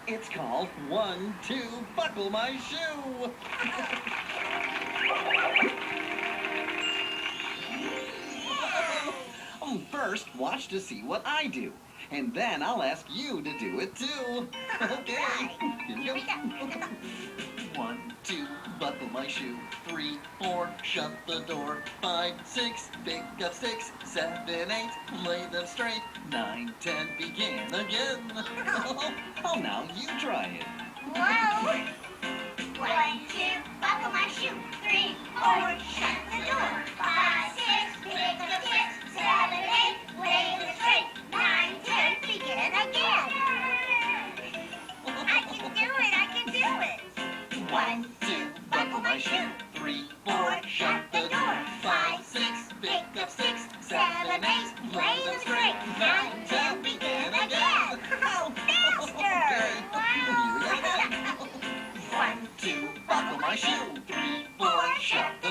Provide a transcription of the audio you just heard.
It's called 1, 2, buckle my shoe. First, watch to see what I do. And then I'll ask you to do it too. Okay. Here we go. 1, 2, buckle my shoe. 3, 4, shut the door. 5, 6, pick up sticks. 7, 8, lay them straight. 9, 10, begin again. Oh, now you try it. Whoa! 1, 2, buckle my shoe. 3, 4, shut the door. 5, 6, pick up sticks. 7, 8, lay them straight. 9, 10, begin again. I can do it. I can do it. 1, 2, buckle my shoe. 3, 4, shut the door. 5, 6, pick up sticks. 7, 8, lay them straight. 9, 10, begin again. Oh, faster! Okay. 1, 2, buckle my shoe. 3, 4, shut the